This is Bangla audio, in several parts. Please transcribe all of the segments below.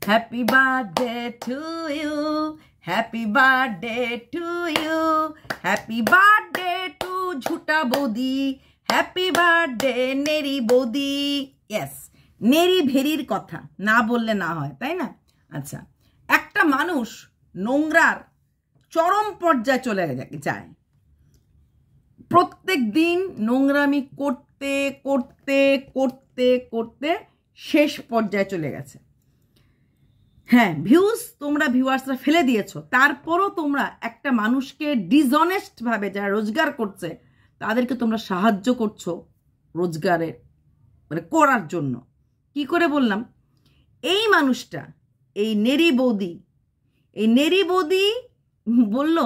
Happy birthday to you, happy birthday to you, happy birthday to Jhuta বৌদি, হ্যাপি বার্থডে নেরি বৌদি। ইয়েস, নেরি ভেরির কথা না বললে না হয়, তাই না? আচ্ছা, একটা মানুষ নোংরার চরম পর্যায়ে চলে যায়, প্রত্যেক দিন নোংরামি করতে করতে করতে করতে শেষ পর্যায়ে চলে গেছে। হ্যাঁ, তোমরা ভিউয়ার্সরা ফেলে দিয়েছো, তারপরও তোমরা একটা মানুষকে ডিসঅনেস্ট ভাবে যারা রোজগার করছে তাদেরকে তোমরা সাহায্য করছো রোজগারে মানে করার জন্য। কি করে বললাম? এই মানুষটা, এই নেরি বৌদি বলল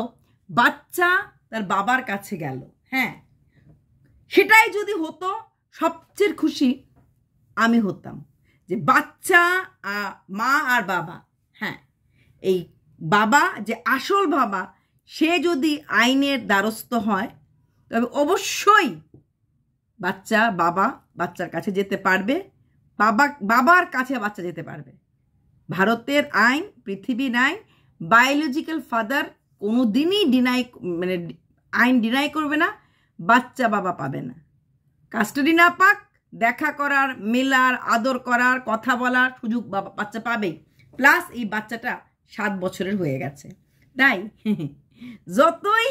বাচ্চা তার বাবার কাছে গেল। হ্যাঁ, সেটাই যদি হতো সবচেয়ে খুশি আমি হতাম, যে বাচ্চা মা আর বাবা, হ্যাঁ এই বাবা যে আসল বাবা সে যদি আইনের দ্বারস্থ হয় তবে অবশ্যই বাচ্চার কাছে যেতে পারবে, বাবার কাছে বাচ্চা যেতে পারবে। ভারতের আইন, পৃথিবীর আইন, বায়োলজিক্যাল ফাদার কোনোদিনই আইন ডিনাই করবে না বাচ্চা বাবা পাবে না। কাস্টাডি না পাক, দেখা করার, মেলার, আদর করার, কথা বলার সুযোগ বাচ্চা পাবেই। প্লাস এই বাচ্চাটা 7 বছরের হয়ে গেছে, তাই যতই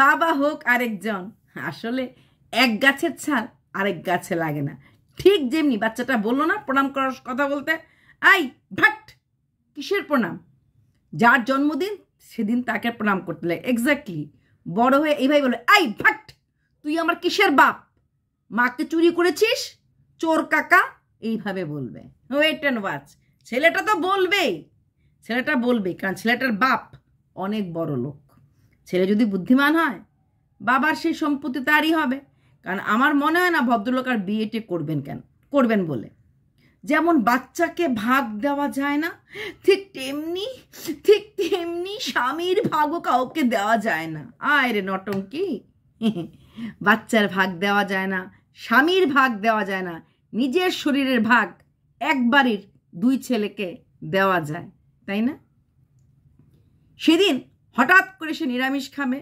বাবা হোক আরেকজন, আসলে এক গাছের ছাল আরেক গাছে লাগে না। ঠিক যেমনি বাচ্চাটা বললো না প্রণাম করার কথা বলতে, আই ভাট, কিসের প্রণাম? যার জন্মদিন সেদিন তাকে প্রণাম করতে লাগে। এক্স্যাক্টলি বড় হয়ে এইভাবে বলে, আই ভাট, তুই আমার কিসের বাপ? মাকে চুরি করেছিস, চোর কাকা, এইভাবে বলবে। Wait and watch. ছেলেটা তো বলবেই, কারণ ছেলেটার বাপ অনেক বড় লোক। ছেলে যদি বুদ্ধিমান হয় বাবার সেই সম্পত্তি তারই হবে। কারণ আমার মনে হয় না ভদ্রলোক আর বিয়েটে করবেন বলে। যেমন বাচ্চাকে ভাগ দেওয়া যায় না, ঠিক তেমনি স্বামীর ভাগও কাউকে দেওয়া যায় না। আয় রে নটঙ্কি, বাচ্চার ভাগ দেওয়া যায় না, স্বামীর ভাগ দেওয়া যায় না, নিজের শরীরের ভাগ একবারই 2 ছেলেকে দেওয়া যায়, তাই না? সেদিন হঠাৎ করে সে নিরামিষ খাবে,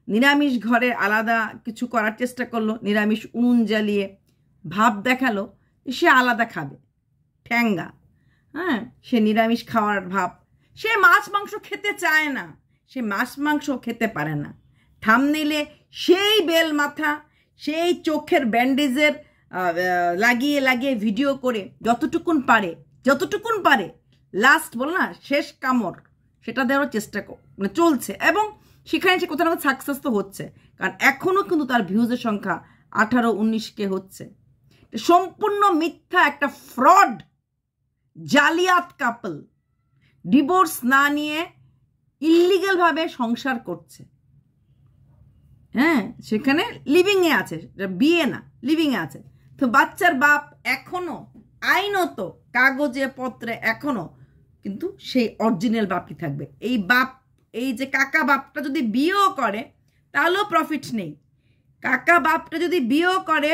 নিরামিষ ঘরে আলাদা কিছু করার চেষ্টা করলো, নিরামিষ উনুন জ্বালিয়ে ভাব দেখালো সে আলাদা খাবে, ঠ্যাঙ্গা। হ্যাঁ, সে নিরামিষ খাওয়ার ভাব। সে মাছ মাংস খেতে চায় না, সে মাছ মাংস খেতে পারে না। থাম্বনেইলে সেই বেল মাথা, সেই চোখের ব্যান্ডেজের লাগিয়ে ভিডিও করে যতটুকুন পারে লাস্ট বল না শেষ কামড়, সেটা দেওয়ার চেষ্টা চলছে। এবং সেখানে সে কোথাও না সাকসেস তো হচ্ছে, কারণ এখনও কিন্তু তার ভিউজের সংখ্যা 18-19K হচ্ছে। সম্পূর্ণ মিথ্যা একটা ফ্রড জালিয়াত কাপল, ডিভোর্স না নিয়ে ইল্লিগাল ভাবে সংসার করছে। হ্যাঁ, সেখানে লিভিংয়ে আছে, বিয়ে না, লিভিংয়ে আছে। তো বাচ্চার বাপ এখনো আইনত কাগজে পত্রে এখনো কিন্তু সেই অরিজিনাল বাপই থাকবে। এই যে কাকা বাপটা যদি বিয়েও করে তাহলেও প্রফিট নেই, কাকা বাপটা যদি বিয়েও করে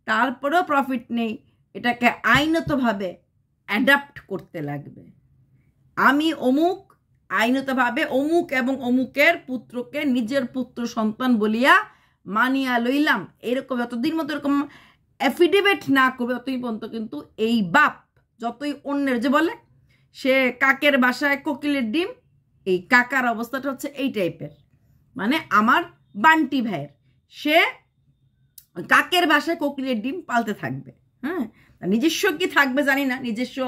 তারপরেও প্রফিট নেই। এটাকে আইনতভাবে অ্যাডাপ্ট করতে লাগবে। আমি অমুক, আইনতভাবে অমুক এবং অমুকের পুত্রকে নিজের পুত্র সন্তান বলিয়া মানিয়া লইলাম, এরকম যতদিন মতো এরকম অ্যাফিডেভিট না করবে ততদিন পর্যন্ত কিন্তু এই বাপ যতই অন্যের, যে বলে সে কাকের বাসায় কোকিলের ডিম, এই কাকার অবস্থাটা হচ্ছে এই টাইপের। মানে আমার বান্টি ভাইয়ের, সে কাকের বাসায় কোকিলের ডিম পালতে থাকবে। হ্যাঁ, নিজস্ব কি থাকবে জানি না, নিজস্ব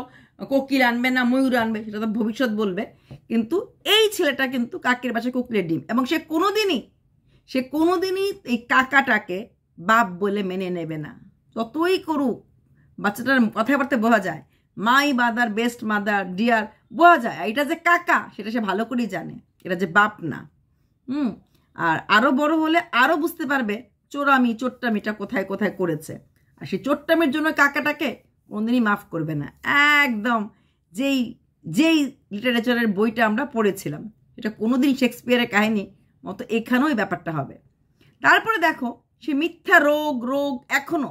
কোকিল আনবে না ময়ূর আনবে সেটা তো ভবিষ্যৎ বলবে, কিন্তু এই ছেলেটা কিন্তু কাকের বাসায় কোকিলের ডিম। এবং সে কোনোদিনই এই কাকাটাকে বাপ বলে মেনে নেবে না। যতই করুক, বাচ্চাটার কথাবার্তা বোঝা যায়, my mother, best mother, dear বোঝা যায়। এটা যে কাকা সেটা সে ভালো করেই জানে, এটা যে বাপ না। আর আরো বড় হলে আরো বুঝতে পারবে চোট্টামিটা কোথায় কোথায় করেছে। আর সেই চোট্টামির জন্য কাকাটাকে কোনদিনই মাফ করবে না। একদম যেই লিটারেচারের বইটা আমরা পড়েছিলাম, এটা কোনোদিন শেক্সপিয়ারের কাহিনী মতো এখানেও এই ব্যাপারটা হবে। তারপরে দেখো সে মিথ্যা রোগ এখনো,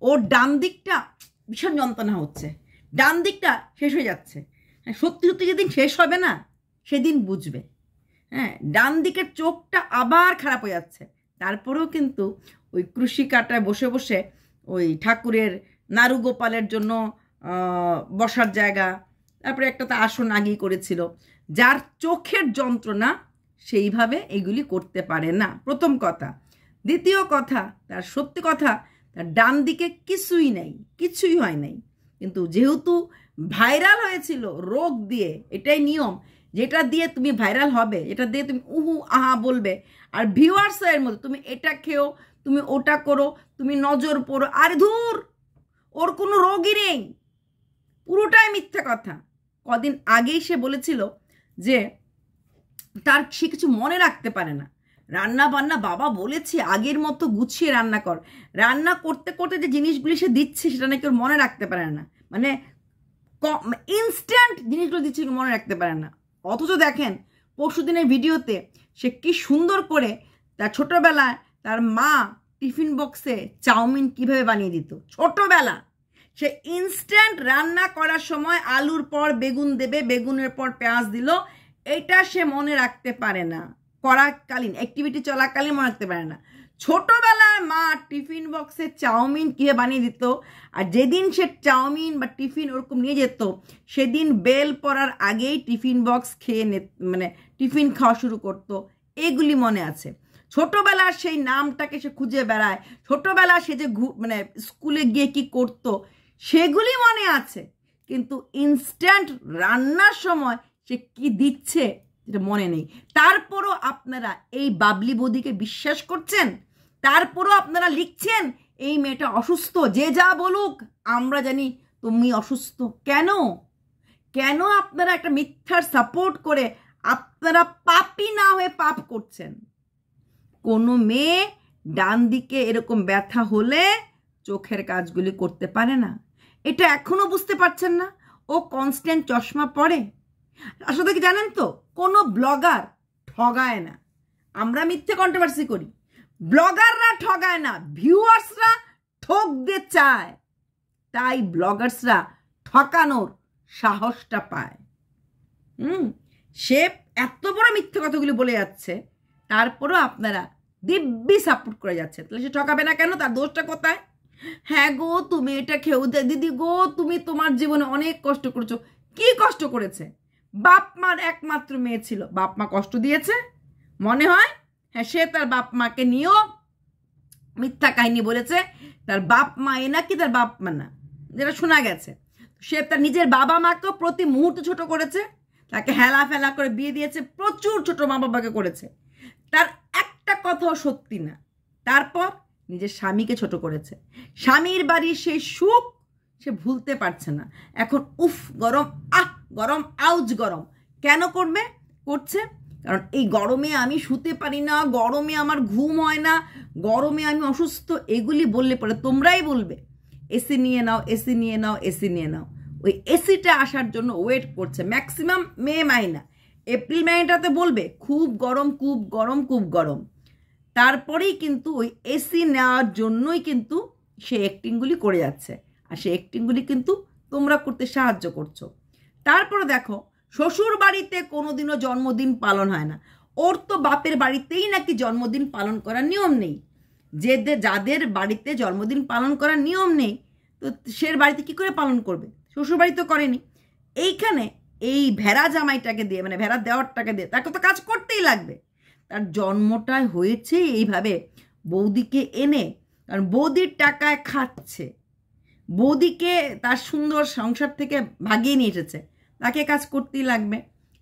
ওর ডান দিকটা ভীষণ যন্ত্রণা হচ্ছে, ডান দিকটা শেষ হয়ে যাচ্ছে। সত্যি সত্যি যেদিন শেষ হবে না সেদিন বুঝবে। হ্যাঁ, ডান দিকের চোখটা আবার খারাপ হয়ে যাচ্ছে, তারপরেও কিন্তু ওই কৃষি কাটায় বসে বসে ওই ঠাকুরের নারুগোপালের জন্য বসার জায়গা, তারপরে একটা তো আসন আগেই করেছিল। যার চোখের যন্ত্রণা সেইভাবে এগুলি করতে পারে না, প্রথম কথা। দ্বিতীয় কথা, তার সত্যি কথা, তার ডান দিকে কিছুই নেই, কিছুই হয় নাই। কিন্তু যেহেতু ভাইরাল হয়েছিল রোগ দিয়ে, এটাই নিয়ম, যেটা দিয়ে তুমি ভাইরাল হবে, এটা দিয়ে তুমি উহু আহা বলবে, আর ভিউয়ার্সের মধ্যে তুমি এটা খেও, তুমি ওটা করো, তুমি নজর পড়ো, আর ধুর, ওর কোনো রোগই নেই, পুরোটাই মিথ্যা কথা। কদিন আগেই সে বলেছিল যে সে কিছু মনে রাখতে পারে না, রান্না বান্না বাবা বলেছে আগের মতো গুছিয়ে রান্না কর, রান্না করতে করতে যে জিনিসগুলি সে দিচ্ছে সেটা নাকি ওর মনে রাখতে পারে না, মানে ইনস্ট্যান্ট জিনিসগুলো দিচ্ছে মনে রাখতে পারে না। অথচ দেখেন পরশুদিনের ভিডিওতে সে কি সুন্দর করে তার ছোটবেলায় তার মা টিফিন বক্সে চাউমিন কিভাবে বানিয়ে দিত, ছোটবেলা সে ইনস্ট্যান্ট রান্না করার সময় আলুর পর বেগুন দেবে, বেগুনের পর পেঁয়াজ দিল, এটা সে মনে রাখতে পারে না, করাকালীন অ্যাক্টিভিটি চলাকালীন মনে রাখতে পারে না। ছোটবেলায় মা টিফিন বক্সে চাউমিন কিভাবে বানিয়ে দিত, আর যেদিন সে চাউমিন বা টিফিন ওরকম নিয়ে যেত সেদিন বেল পড়ার আগেই টিফিন বক্স খেয়ে মানে টিফিন খাওয়া শুরু করতো, এগুলি মনে আছে। ছোটবেলার সেই নামটাকে সে খুঁজে বেড়ায়, ছোটবেলা সে যে মানে স্কুলে গিয়ে কি করতো সেগুলি মনে আছে, কিন্তু ইনস্ট্যান্ট রান্নার সময় সে কি দিচ্ছে এটা মনে নেই। তারপরও আপনারা এই বাবলি বৌদিকে বিশ্বাস করছেন, তারপরও আপনারা লিখছেন এই মেয়েটা অসুস্থ, যে যা বলুক আমরা জানি তুমি অসুস্থ। কেন কেন আপনারা একটা মিথ্যার সাপোর্ট করে আপনারা পাপী না হয়ে পাপ করছেন? কোনো মেয়ে ডান দিকে এরকম ব্যথা হলে চোখের কাজগুলি করতে পারে না, এটা এখনো বুঝতে পারছেন না? ও কনস্ট্যান্ট চশমা পরে। আসলে কি জানেন তো, কোনো ব্লগার ঠগায় না, আমরা মিথ্যে কন্ট্রোভার্সি করি, ব্লগাররা ঠগায় না, ভিউয়ার্সরা ঠকতে চায়, তাই ব্লগার্সরা ঠকানোর সাহসটা পায়। সে এত বড় মিথ্যে কথাগুলি বলে যাচ্ছে, তারপরও আপনারা দিব্যি সাপোর্ট করে যাচ্ছে, তাহলে সে ঠকাবে না কেন? তার দোষটা কোথায়? হ্যাঁ গো তুমি এটা খেয়েও দে, দিদি গো তুমি তোমার জীবনে অনেক কষ্ট করেছো। কি কষ্ট করেছে? বাপ মার একমাত্র মেয়ে ছিল, বাপ মা কষ্ট দিয়েছে মনে হয়? হ্যাঁ, সে তার বাপ মাকে নিয়েও মিথ্যা কাহিনী বলেছে, তার বাপ মা এ নাকি তার বাপ মা না, যেটা শোনা গেছে। সে তার নিজের বাবা মাকেও প্রতি মুহূর্তে ছোট করেছে, তাকে হেলা ফেলা করে বিয়ে দিয়েছে, প্রচুর ছোট মা বাবাকে করেছে, তার একটা কথাও সত্যি না। তারপর নিজের স্বামীকে ছোট করেছে, স্বামীর বাড়ির সেই সুখ সে ভুলতে পারছে না। এখন উফ গরম, গরম, আউজ গরম। কেন করছে? কারণ এই গরমে আমি শুতে পারি না, গরমে আমার ঘুম হয় না, গরমে আমি অসুস্থ, এগুলি বললে পরে তোমরাই বলবে এসি নিয়ে নাও, এসি নিয়ে নাও, এসি নিয়ে নাও। ওই এসিটা আসার জন্য ওয়েট করছে ম্যাক্সিমাম মে মাইনা, এপ্রিল মাইনাটাতে বলবে খুব গরম, খুব গরম, খুব গরম। তারপরেই কিন্তু ওই এসি নেওয়ার জন্যই কিন্তু সে অ্যাক্টিংগুলি করে যাচ্ছে, আর সেই অ্যাক্টিংগুলি কিন্তু তোমরা করতে সাহায্য করছো। তারপরে দেখো, শ্বশুর বাড়িতে কোনোদিনও জন্মদিন পালন হয় না, ওর তো বাপের বাড়িতেই নাকি জন্মদিন পালন করার নিয়ম নেই। যাদের বাড়িতে জন্মদিন পালন করার নিয়ম নেই, তো সে বাড়িতে কি করে পালন করবে? শ্বশুর বাড়ি তো করেনি। এইখানে এই ভেড়া জামাইটাকে দিয়ে, মানে ভেড়া দেওয়ারটাকে দিয়ে তাকে তো কাজ করতেই লাগবে। তার জন্মটাই হয়েছে এইভাবে বৌদিকে এনে, কারণ বৌদির টাকায় খাচ্ছে, বৌদিকে তার সুন্দর সংসার থেকে ভাগিয়ে নিয়ে এসেছে, তাকে কাজ করতেই লাগবে।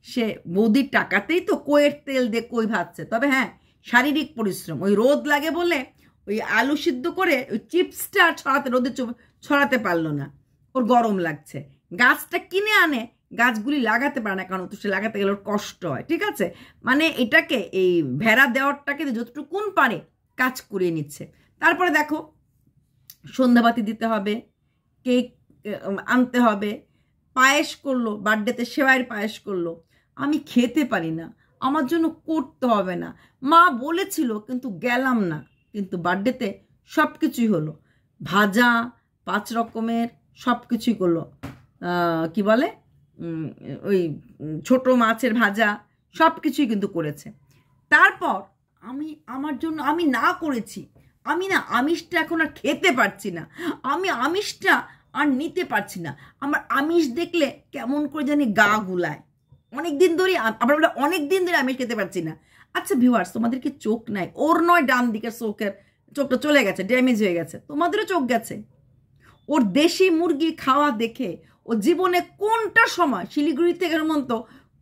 সে বৌদির টাকাতেই তো কইয়ের তেল দিয়ে কই ভাজছে। তবে হ্যাঁ, শারীরিক পরিশ্রম, ওই রোদ লাগে বলে ওই আলু সিদ্ধ করে ওই চিপসটা রোদে ছড়াতে পারলো না, ওর গরম লাগছে। গাছটা কিনে আনে, গাছগুলি লাগাতে পারে না, কারণ তো সে লাগাতে গেলে ওর কষ্ট হয়, ঠিক আছে? মানে এটাকে এই ভেড়া দেওয়ারটাকে যতটুকুন পারে কাজ করিয়ে নিচ্ছে। তারপরে দেখো, সন্ধ্যাবাতি দিতে হবে, কেক আনতে হবে, পায়েস করলো, বার্থডেতে সেবাইয়ের পায়েস করলো, আমি খেতে পারি না, আমার জন্য করতে হবে না, মা বলেছিল কিন্তু গেলাম না, কিন্তু বার্থডেতে সব কিছুই হলো, ভাজা 5 রকমের সব কিছুই করলো, কি বলে ওই ছোট মাছের ভাজা সব কিছুই কিন্তু করেছে। তারপর আমার জন্য আমি না করেছি, আমি না আমিষটা এখন আর খেতে পারছি না, আমি আমিষটা আর নিতে পারছি না, আমার আমিষ দেখলে কেমন করে জানি গা গুলায়, অনেক দিন ধরে আবার অনেক দিন ধরে আমিষ খেতে পারছি না। আচ্ছা ভিউয়ার্স, তোমাদের কি চোখ নাই? ওর নয় ডান দিকের চোখটা চলে গেছে, ড্যামেজ হয়ে গেছে, তোমাদেরও চোখ গেছে। ওর দেশি মুরগি খাওয়া দেখে ও জীবনে কোনটা সময় শিলিগুড়ি থেকে হেমন্ত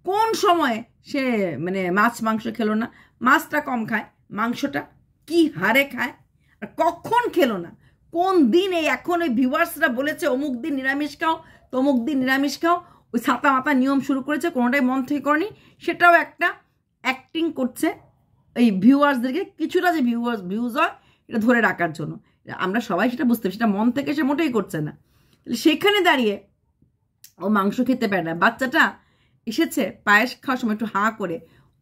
কোন সময়ে সে মানে মাছ মাংস খেলো না? মাছটা কম খায়, মাংসটা কি হারে খায়, আর কখন খেলো না? কোন দিন এই এখন ওই ভিউয়ার্সরা বলেছে অমুক দিন নিরামিষ খাও, তমুক দিন নিরামিষ খাও, ওই ছাতা মাতা নিয়ম শুরু করেছে, কোনোটাই মন থেকে করেনি, সেটাও একটা অ্যাক্টিং করছে এই ভিউয়ার্সদেরকে কিছুটা যে ভিউজ হয় এটা ধরে রাখার জন্য। আমরা সবাই সেটা বুঝতে পারি, সেটা মন থেকে সে মোটেই করছে না। সেখানে দাঁড়িয়ে ও মাংস খেতে পারে না। বাচ্চাটা এসেছে পায়েস খাওয়ার সময় একটু হাঁ করে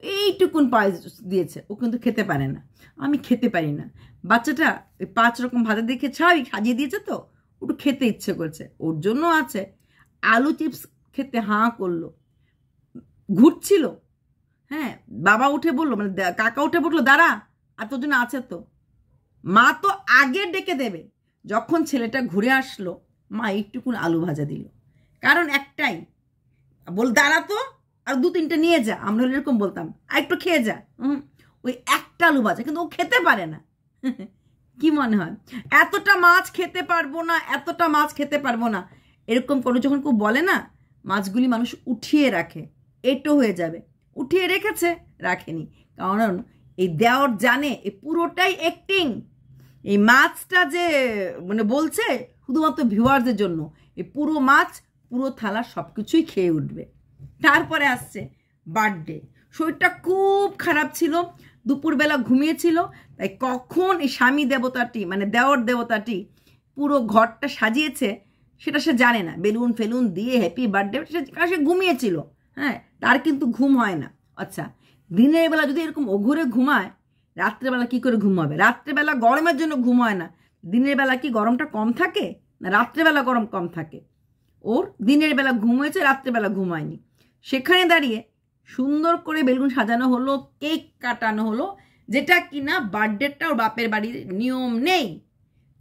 এইটুকুন পায়েস দিয়েছে, ও কিন্তু খেতে পারে না। আমি খেতে পারি না। বাচ্চাটা ওই 5 রকম ভাজা দেখে ছাড়ি সাজিয়ে দিয়েছে, তো একটু খেতে ইচ্ছে করছে, ওর জন্য আছে। আলু চিপস খেতে হাঁ করলো, ঘুরছিল। হ্যাঁ, বাবা উঠে বললো, মানে কাকা উঠে বললো দাঁড়া, আর তোর জন্য আছে তো। মা তো আগে ডেকে দেবে। যখন ছেলেটা ঘুরে আসলো, মা একটুকুন আলু ভাজা দিল, কারণ একটাই, বল দাঁড়া তো, আর 2-3টে নিয়ে যা, আমরা এরকম বলতাম, আর একটু খেয়ে যা। ওই একটা আলু ভাজা, কিন্তু ও খেতে পারে না। কি মনে হয় এতটা মাছ খেতে পারবো না, এতটা মাছ খেতে পারবো না, এরকম করে যখন কেউ বলে না, মাছগুলি মানুষ উঠিয়ে রাখে, এটো হয়ে যাবে, উঠিয়ে রেখেছে, রাখেনি। কারণ এই দেওর জানে এই পুরোটাই অ্যাক্টিং। এই মাছটা যে মানে বলছে শুধুমাত্র ভিউয়ারদের জন্য, এই পুরো মাছ পুরো থালা সব কিছুই খেয়ে উঠবে। তারপরে আসছে বার্থডে, শরীরটা খুব খারাপ ছিল, দুপুরবেলা ঘুমিয়েছিল, তাই কখন এই স্বামী দেবতাটি মানে দেওর দেবতাটি পুরো ঘরটা সাজিয়েছে সেটা সে জানে না। বেলুন ফেলুন দিয়ে হ্যাপি বার্থডে, সে ঘুমিয়েছিল। হ্যাঁ, তার কিন্তু ঘুম হয় না। আচ্ছা, দিনের বেলা যদি এরকম ওঘরে ঘুমায়, রাত্রেবেলা কি করে ঘুম হবে? রাত্রেবেলা গরমের জন্য ঘুম হয় না। দিনের বেলা কি গরমটা কম থাকে না রাত্রেবেলা গরম কম থাকে? ওর দিনের বেলা ঘুম হয়েছে, রাত্রেবেলা ঘুম হয়নি। সেখানে দাঁড়িয়ে সুন্দর করে বেলুন সাজানো হলো, কেক কাটানো হলো, যেটা কিনা বার্থডেটা ওর বাপের বাড়ির নিয়ম নেই।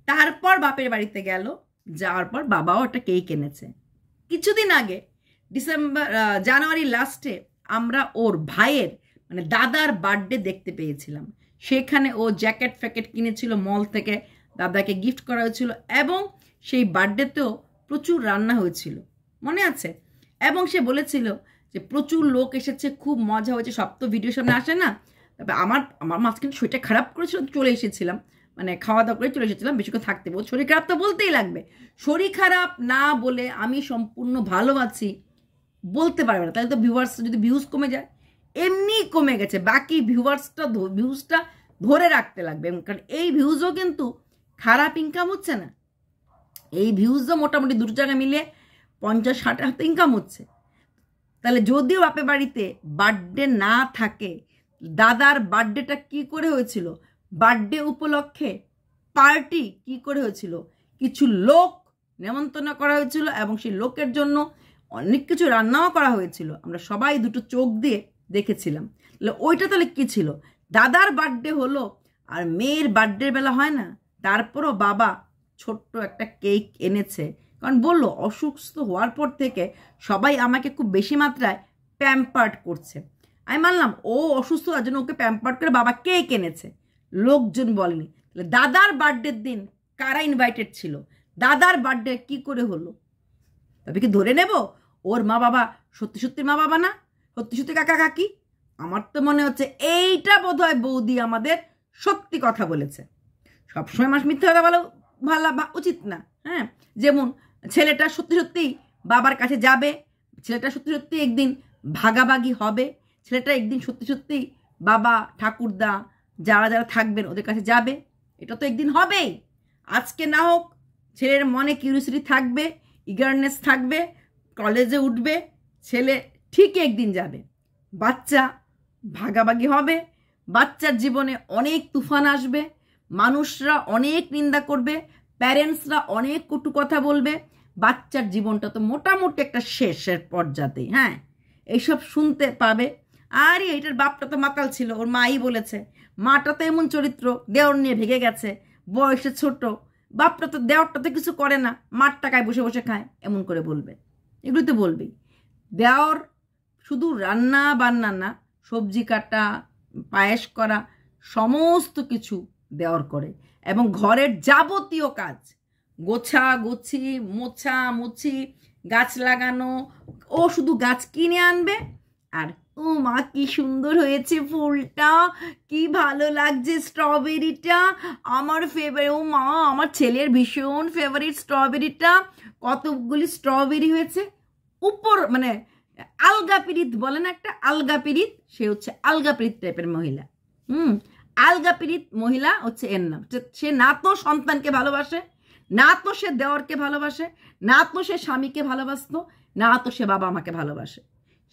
তারপর বাপের বাড়িতে গেল, যাওয়ার পর বাবাও একটা কেক এনেছে। কিছুদিন আগে জানুয়ারি লাস্টে আমরা ওর ভাইয়ের মানে দাদার বার্থডে দেখতে পেয়েছিলাম। সেখানে ও জ্যাকেট ফ্যাকেট কিনেছিল মল থেকে, দাদাকে গিফট করা হয়েছিল, এবং সেই বার্থডেতেও প্রচুর রান্না হয়েছিল, মনে আছে? এবং সে বলেছিল যে প্রচুর লোক এসেছে, খুব মজা হয়েছে। সব তো ভিডিও সামনে আসে না। তবে আমার মাঝখানে শরীরটা খারাপ করেছিল, চলে এসেছিলাম, মানে খাওয়া দাওয়া করে চলে এসেছিলাম, বেশি করে থাকতে বল। শরীর খারাপ তো বলতেই লাগবে, শরীর খারাপ না বলে আমি সম্পূর্ণ ভালো আছি বলতে পারবে না। তাহলে তো ভিউয়ার্স যদি ভিউজ কমে যায়, এমনি কমে গেছে, বাকি ভিউজটা ধরে রাখতে লাগবে। কারণ এই ভিউজও কিন্তু খারাপ ইনকাম হচ্ছে না, এই ভিউজও মোটামুটি 2 জায়গায় মিলে 50-60 ইনকাম হচ্ছে। তাহলে যদিও বাপের বাড়িতে বার্থডে না থাকে, দাদার বার্থডেটা কি করে হয়েছিল? বার্থডে উপলক্ষে পার্টি কি করে হয়েছিল? কিছু লোক নেমন্তন্ন করা হয়েছিল, এবং সেই লোকের জন্য অনেক কিছু রান্নাও করা হয়েছিল। আমরা সবাই 2 চোখ দিয়ে দেখেছিলাম। তাহলে ওইটা তাহলে কি ছিল? দাদার বার্থডে হলো, আর মেয়ের বার্থডের বেলা হয় না। তারপরও বাবা ছোট্ট একটা কেক এনেছে, কারণ বললো অসুস্থ হওয়ার পর থেকে সবাই আমাকে খুব বেশি মাত্রায় প্যাম্পার্ড করছে। আমি মানলাম ও অসুস্থ হওয়ার জন্য ওকে প্যাম্পার্ড করে বাবা কেক এনেছে, লোকজন বলেনি। তাহলে দাদার বার্থডের দিন কারা ইনভাইটেড ছিল? দাদার বার্থডে কি করে হলো? তবে কি ধরে নেব ওর মা বাবা সত্যি সত্যি মা বাবা না, সত্যি সত্যি কাকা কাকি? আমার তো মনে হচ্ছে এইটা বোধহয় বৌদি আমাদের সত্যি কথা বলেছে। সবসময় মানুষ মিথ্যে কথা বলা ভালো উচিত না। হ্যাঁ, যেমন ছেলেটা সত্যি সত্যিই বাবার কাছে যাবে, ছেলেটা সত্যি সত্যি একদিন ভাগাভাগি হবে, ছেলেটা একদিন সত্যি সত্যিই বাবা ঠাকুরদা যারা যারা থাকবেন ওদের কাছে যাবে, এটা তো একদিন হবেই। আজকে না হোক ছেলের মনে কিউরিওসিটি থাকবে, ইগারনেস থাকবে, কলেজে উঠবে, ছেলে ঠিকই একদিন যাবে, বাচ্চা ভাগাভাগি হবে, বাচ্চার জীবনে অনেক তুফান আসবে, মানুষরা অনেক নিন্দা করবে, প্যারেন্টসরা অনেক কটু কথা বলবে, বাচ্চার জীবনটা তো মোটামুটি একটা শেষের পর্যাতেই। হ্যাঁ, এইসব শুনতে পাবে। আরে এটার বাপটা তো মাতাল ছিল, ওর মাই বলেছে। মাটা তো এমন চরিত্র, দেওর নিয়ে ভেগে গেছে, বয়সে ছোট। বাপটা তো, দেওরটা তো কিছু করে না, মার টাকায় বসে বসে খায়, এমন করে বলবে। এগুলো তো বলবেই। দেওর শুধু রান্না বান্না না, সবজি কাটা, পায়েস করা, সমস্ত কিছু দেওর করে। এবং ঘরের যাবতীয় কাজ, গোছা গুছি, মোছা মুছি, গাছ লাগানো, ও শুধু গাছ কিনে আনবে আর ও মা কি সুন্দর হয়েছে ফুলটা, কি ভালো লাগছে স্ট্রবেরিটা, আমার ফেভারিট, ও মা আমার ছেলের ভীষণ ফেভারিট স্ট্রবেরিটা, কতগুলি স্ট্রবেরি হয়েছে। উপর মানে আলগা পিরিত বলে না একটা, আলগা পিরিত, সে হচ্ছে আলগা পিরিত টাইপের মহিলা। আলগা পিরিত মহিলা হচ্ছে এর নাম। সে না তো সন্তানকে ভালোবাসে, না তো সে দেওরকে ভালোবাসে, না তো সে স্বামীকে ভালোবাসতো, না তো সে বাবা মাকে ভালোবাসে।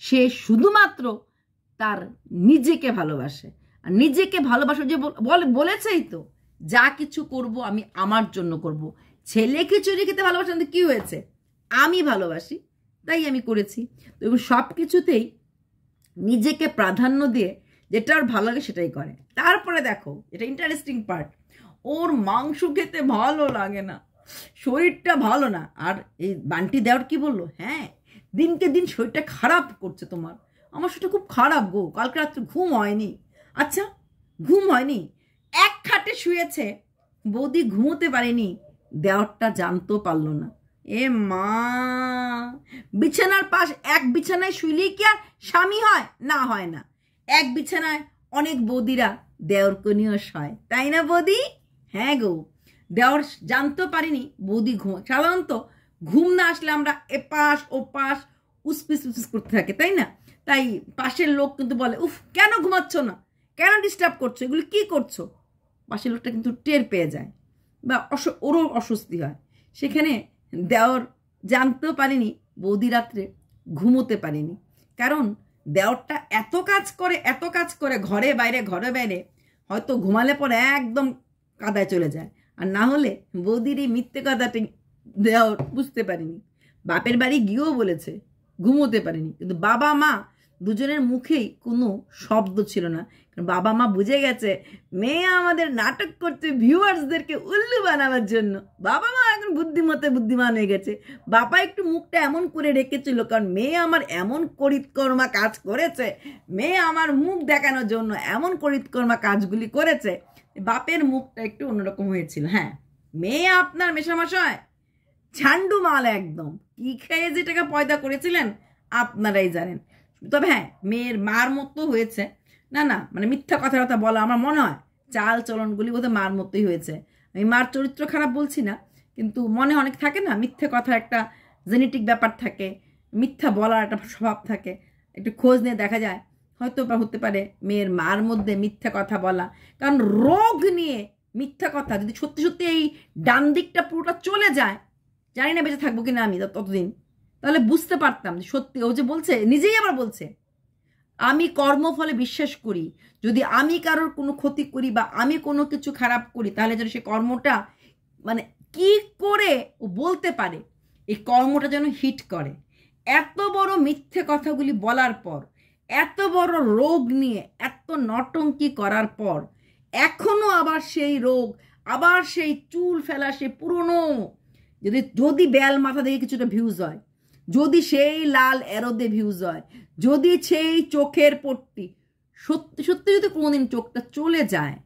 সে শুধুমাত্র তার নিজেকে ভালোবাসে। আর নিজেকে ভালোবাসে যে বলেছেই তো, যা কিছু করব আমি আমার জন্য করব। ছেলে খিচুড়ি খেতে ভালোবাসেন, কি হয়েছে, আমি ভালোবাসি তাই আমি করেছি। তো সব কিছুতেই নিজেকে প্রাধান্য দিয়ে যেটা ওর ভালো লাগে সেটাই করে। তারপরে দেখো, এটা ইন্টারেস্টিং পার্ট, ওর মাংস খেতে ভালো লাগে না, শরীরটা ভালো না। আর এই বান্টি দেওয়ার কি বললো, হ্যাঁ দিনকে দিন শরীরটা খারাপ করছে তোমার। আমার শরীরটা খুব খারাপ গো, কালকে রাত্রে ঘুম হয়নি। আচ্ছা ঘুম হয়নি, এক খাটে শুয়েছে, বৌদি ঘুমোতে পারেনি, দেওয়ারটা জানতেও পারলো না। এ মা, বিছানার পাশ, এক বিছানায় শুইলেই কি আর স্বামী হয়? না, হয় না। এক বিছানায় অনেক বৌদিরা দেওরকে নিয়ে শয়, তাই না বৌদি? হ্যাঁ গো, দেওর জানতেও পারিনি বৌদি ঘুম। সাধারণত ঘুম না আসলে আমরা এপাশ ওপাশ উসপিস উসপিস করতে থাকি, তাই না? তাই পাশের লোক কিন্তু বলে, উফ কেন ঘুমাচ্ছ না, কেন ডিস্টার্ব করছো, এগুলো কি করছো? পাশের লোকটা কিন্তু টের পেয়ে যায় বা ওরও অস্বস্তি হয়। সেখানে দেওর জানতেও পারেনি বৌদি রাত্রে ঘুমোতে পারেনি, কারণ দেওরটা এত কাজ করে ঘরে বাইরে, হয়তো ঘুমালে পরে একদম কাদায় চলে যায়। আর না হলে বৌদির এই মিথ্যে কথাটি দেওর বুঝতে পারেনি। বাপের বাড়ি গিয়েও বলেছে ঘুমোতে পারেনি, কিন্তু বাবা মা দুজনের মুখেই কোনো শব্দ ছিল না। কারণ বাবা মা বুঝে গেছে মেয়ে আমাদের নাটক করছে ভিউয়ার্সদেরকে উল্লু বানাবার জন্য। বাবা মা এখন বুদ্ধিমান হয়ে গেছে। বাবা একটু মুখটা এমন করে রেখেছিল, কারণ মেয়ে আমার এমন করিতকর্মা কাজ করেছে, মেয়ে আমার মুখ দেখানোর জন্য এমন করিতকর্মা কাজগুলি করেছে, বাপের মুখটা একটু অন্যরকম হয়েছিল। হ্যাঁ, মেয়ে আপনার মেশামশায় ঝান্ডু মাল একদম, কি খেয়ে যে টাকা পয়দা করেছিলেন আপনারাই জানেন। তবে হ্যাঁ, মেয়ের মার মতো হয়েছে না, মানে মিথ্যা কথা বলা আমার মনে হয় চাল চলনগুলি বোধহয় মার মতোই হয়েছে। আমি মার চরিত্র খারাপ বলছি না, কিন্তু মনে অনেক থাকে না, মিথ্যে কথা একটা জেনেটিক ব্যাপার থাকে, মিথ্যা বলার একটা স্বভাব থাকে। একটু খোঁজ নিয়ে দেখা যায় হয়তো বা হতে পারে মেয়ের মার মধ্যে মিথ্যা কথা বলা। কারণ রোগ নিয়ে মিথ্যা কথা যদি সত্যি এই ডান দিকটা পুরোটা চলে যায়, জানি না বেঁচে থাকবো কিনা আমি ততদিন, তাহলে বুঝতে পারতাম যে সত্যি ও যে বলছে, নিজেই আবার বলছে আমি কর্মফলে বিশ্বাস করি, যদি আমি কারোর কোনো ক্ষতি করি বা আমি কোনো কিছু খারাপ করি, তাহলে যেন সে কর্মটা মানে কি করে ও বলতে পারে, এই কর্মটা যেন হিট করে। এত বড় মিথ্যে কথাগুলি বলার পর, এত বড় রোগ নিয়ে এত নটঙ্কি করার পর, এখনো আবার সেই রোগ, আবার সেই চুল ফেলা, সে পুরনো, যদি বেল মাথা দেখে কিছুটা ভিউজ হয়, যদি সেই লাল এরোদে ভিউজ হয়, যদি সেই চোখের পট্টি সত্যি যদি কোনোদিন চোখটা চলে যায়,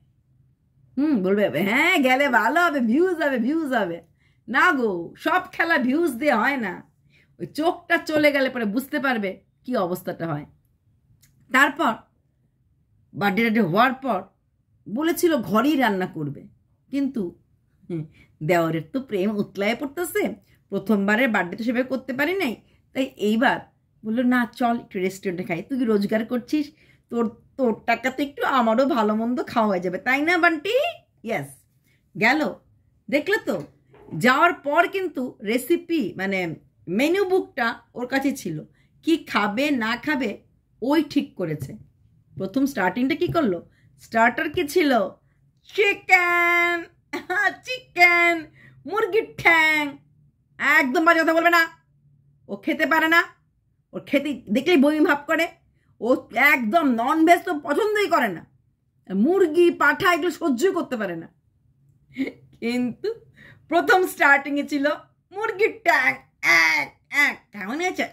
বলবে হ্যাঁ গেলে ভালো হবে, ভিউজ হবে। না গো, সব খেলা ভিউজ দিয়ে হয় না। ওই চোখটা চলে গেলে পরে বুঝতে পারবে কি অবস্থাটা হয়। তারপর বার্থডে হওয়ার পর বলেছিল ঘরেই রান্না করবে, কিন্তু দেওয়ারের তো প্রেম উতলায় পড়তেছে, প্রথমবারের বার্থডে তো সেভাবে করতে পারি নাই, তাই এইবার বললো না চল একটু রেস্টুরেন্টে খাই, তুই রোজগার করছিস, তোর টাকা তো একটু আমারও ভালো মন্দ খাওয়া হয়ে যাবে, তাই না বান্টি? ইয়েস, গেল। দেখলে তো, যাওয়ার পর কিন্তু রেসিপি মানে মেনু বুকটা ওর কাছে ছিল, কি খাবে না খাবে ওই ঠিক করেছে। প্রথম স্টার্টিংটা কি করলো, স্টার্টার কি ছিল, চিকেন মুরগির ঠ্যাং, একদম বাজে কথা বলবে না। ও খেতে পারে না, ওর খেতে দেখলেই বমি ভাব করে। ও একদম ননভেজ তো পছন্দই করে না, মুরগি পাঠা এগুলো সহ্যই করতে পারে না। কিন্তু প্রথম স্টার্টিংয়ে ছিল মুরগির ট্যাং, কেমন হয়েছে?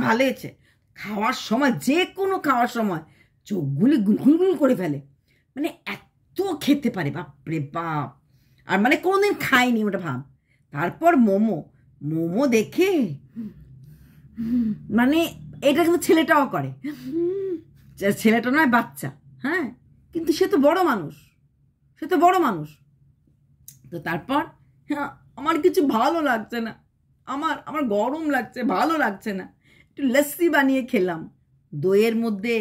ভালো হয়েছে। খাওয়ার সময়, যে কোনো খাওয়ার সময় চোখগুলি গুলগুল করে ফেলে, মানে এত খেতে পারে, বাপরে বাপ। আর মানে কোনোদিন খাইনি ওটা ভাব। তারপর মোমো, মোমো দেখে মানে এটা কিন্তু ছেলেটাও করে, ছেলেটা নয় বাচ্চা, হ্যাঁ, কিন্তু সে তো বড় মানুষ, সে তো বড় মানুষ। তো তারপর হ্যাঁ, আমার কিছু ভালো লাগছে না, আমার গরম লাগছে, ভালো লাগছে না, একটু লস্যি বানিয়ে খেলাম। দইয়ের মধ্যে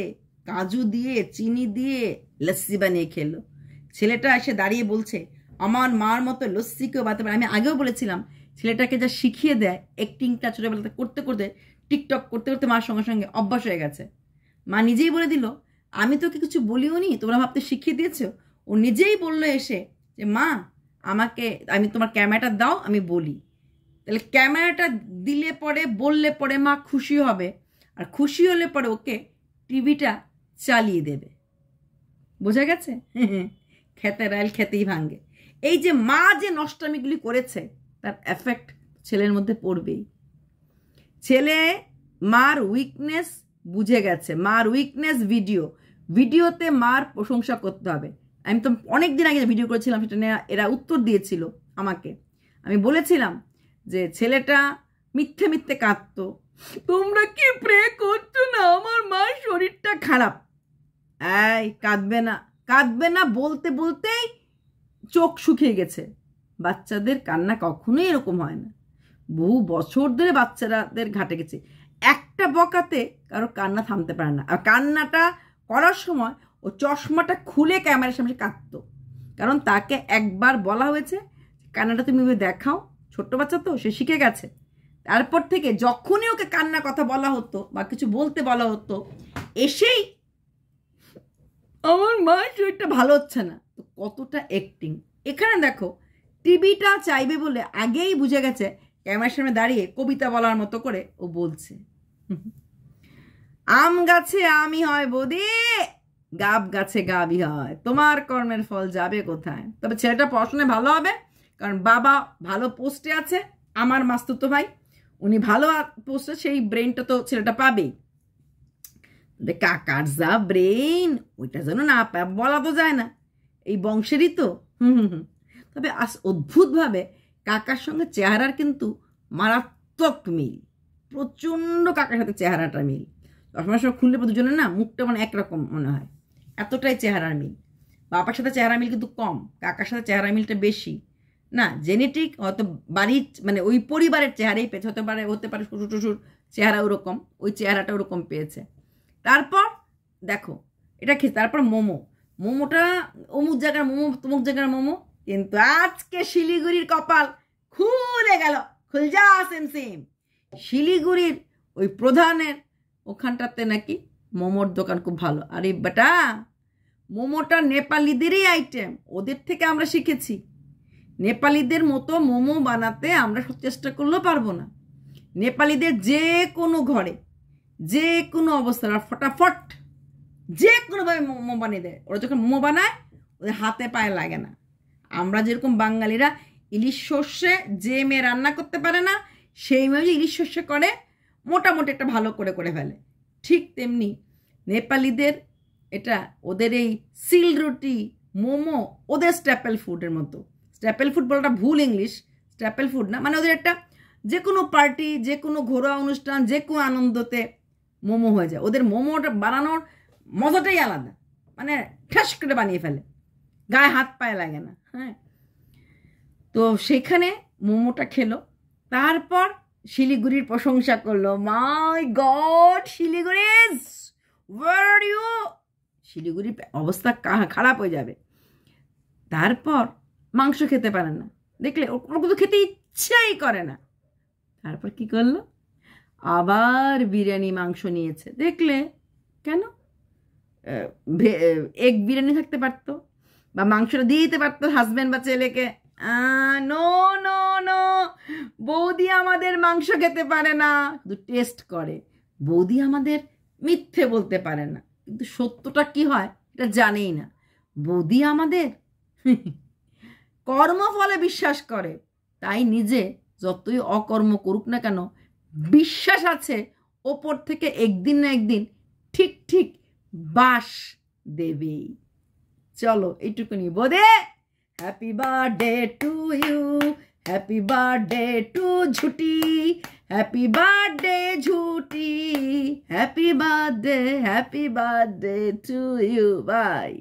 কাজু দিয়ে চিনি দিয়ে লস্যি বানিয়ে খেলো। ছেলেটা এসে দাঁড়িয়ে বলছে আমার মার মতো লস্যি কেউ বানাতে পারে। আমি আগেও বলেছিলাম ছেলেটাকে যা শিখিয়ে দেয় অ্যাক্টিংটা ছোটোবেলাতে করতে করতে, টিকটক করতে করতে মার সঙ্গে সঙ্গে অভ্যাস হয়ে গেছে। মা নিজেই বলে দিল, আমি তোকে কিছু বলিও নি, তোমরা ভাবতে শিখিয়ে দিয়েছো। ও নিজেই বললো এসে যে মা আমাকে, আমি তোমার ক্যামেরাটা দাও আমি বলি। তাহলে ক্যামেরাটা দিলে পরে, বললে পরে মা খুশি হবে, আর খুশি হলে পরে ওকে টিভিটা চালিয়ে দেবে। বোঝা গেছে? খেতে রাইল খেতেই ভাঙ্গে। এই যে মা যে নষ্টামিগুলি করেছে তার এফেক্ট ছেলের মধ্যে পড়বেই। ছেলে মার উইকনেস বুঝে গেছে, মার উইকনেস ভিডিওতে মার প্রশংসা করতে হবে। আমি তো অনেক দিন আগে ভিডিও করেছিলাম, সেটা নিয়ে এরা উত্তর দিয়েছিল আমাকে। আমি বলেছিলাম যে ছেলেটা মিথ্যে মিথ্যে কাঁদতো, তোমরা কি প্রে করছো না আমার মার শরীরটা খারাপ। এই কাঁদবে না, কাঁদবে না বলতে বলতেই চোখ শুকিয়ে গেছে। বাচ্চাদের কান্না কখনোই এরকম হয় না। বহু বছর ধরে বাচ্চাদের ঘাটে গেছে, একটা বকাতে কারো কান্না থামতে পারে না। আর কান্নাটা করার সময় ও চশমাটা খুলে ক্যামেরার সামনে কাঁদতো, কারণ তাকে একবার বলা হয়েছে কান্নাটা তুমি দেখাও। ছোট্ট বাচ্চা তো, সে শিখে গেছে। তারপর থেকে যখনই ওকে কান্না কথা বলা হতো বা কিছু বলতে বলা হতো, এসেই আমার মায়ের শরীরটা ভালো হচ্ছে না। তো কতটা অ্যাক্টিং এখানে দেখো। টিভিটা চাইবে বলে আগেই বুঝে গেছে, ক্যামেরার সামনে দাঁড়িয়ে কবিতা বলার মতো করে ও বলছে, আম গাছে আমি হয় বৌদি, গাব গাছে গাবি হয়, তোমার কর্মের ফল যাবে কোথায়। তবে ছেলেটা পড়াশোনায় ভালো হবে, কারণ বাবা ভালো পোস্টে আছে, আমার মাস্তুতো ভাই উনি ভালো পোস্টে, সেই ব্রেনটা তো ছেলেটা পাবেই। কাকার যা ব্রেন, ওইটা যেন না বলা তো যায় না, এই বংশেরই তো। তবে অদ্ভুতভাবে কাকার সঙ্গে চেহারার কিন্তু মারাত্মক মিল, প্রচণ্ড কাকার সাথে চেহারাটা মিল। চশমার সময় খুললে দুজনের না মুখটা মানে একরকম মনে হয়, এতটাই চেহারার মিল। বাবার সাথে চেহারা মিল কিন্তু কম, কাকার সাথে চেহারা মিলটা বেশি। না জেনেটিক, হয়তো বাড়ির মানে ওই পরিবারের চেহারাই পেয়েছে, হতে পারে শ্বশুর টশুর চেহারা ওরকম, ওই চেহারাটা ওরকম পেয়েছে। তারপর দেখো এটা খেয়ে, তারপর মোমোটা অমুক জায়গার মোমো তমুক জায়গার মোমো। কিন্তু আজকে শিলিগুড়ির কপাল খুলে গেল, খুল যা সেম সেম। শিলিগুড়ির ওই প্রধানের ওখানটাতে নাকি মোমোর দোকান খুব ভালো। আরে বেটা, মোমোটা নেপালিদেরই আইটেম, ওদের থেকে আমরা শিখেছি। নেপালিদের মতো মোমো বানাতে আমরা চেষ্টা করলেও পারবো না। নেপালিদের যে কোনো ঘরে, যে কোনো অবস্থা ফটাফট যে কোনোভাবে মোমো বানিয়ে দেয়। ওরা যখন মোমো বানায় ওদের হাতে পায়ে লাগে না। আমরা যেরকম বাঙালিরা ইলিশ সর্ষে যে মেয়ে রান্না করতে পারে না, সেই মেয়ে ইলিশ সর্ষে করে মোটামুটি একটা ভালো করে করে ফেলে, ঠিক তেমনি নেপালিদের এটা, ওদের এই সিল রুটি মোমো ওদের স্ট্যাপেল ফুডের মতো। স্ট্যাপেল ফুড বলাটা ভুল, ইংলিশ স্ট্যাপেল ফুড না, মানে ওদের একটা যে কোনো পার্টি, যে কোনো ঘরোয়া অনুষ্ঠান, যে কোনো আনন্দতে মোমো হয়ে যায়। ওদের মোমোটা বানানোর মজাটাই আলাদা, মানে ঠাস করে বানিয়ে ফেলে, গায়ে হাত পায়ে লাগে না। হ্যাঁ, তো সেখানে মোমোটা খেলো, তারপর শিলিগুড়ির প্রশংসা করলো, my god Siliguri, where are you. শিলিগুড়ির অবস্থা খারাপ হয়ে যাবে। তারপর মাংস খেতে পারে না, দেখলে ওর কিন্তু খেতে ইচ্ছাই করে না। তারপর কি করলো, আবার বিরিয়ানি মাংস নিয়েছে। দেখলে কেন, এগ বিরিয়ানি থাকতে পারতো, বা মাংসটা দিয়ে দিতে পারতো হাজব্যান্ড বা ছেলেকে, নো নো নো, বৌদি আমাদের মাংস খেতে পারে না, শুধু টেস্ট করে। বৌদি আমাদের মিথ্যে বলতে পারে না, কিন্তু সত্যটা কি হয় এটা জানেই না। বৌদি আমাদের কর্মফলে বিশ্বাস করে, তাই নিজে যতই অকর্ম করুক না কেন, বিশ্বাস আছে ওপর থেকে একদিন না একদিন ঠিক ঠিক বাস দেবেই। চলো এইটুকুনি বোধে। Happy birthday to you, happy birthday to Jhuti, happy birthday Jhuti, happy birthday to you. By.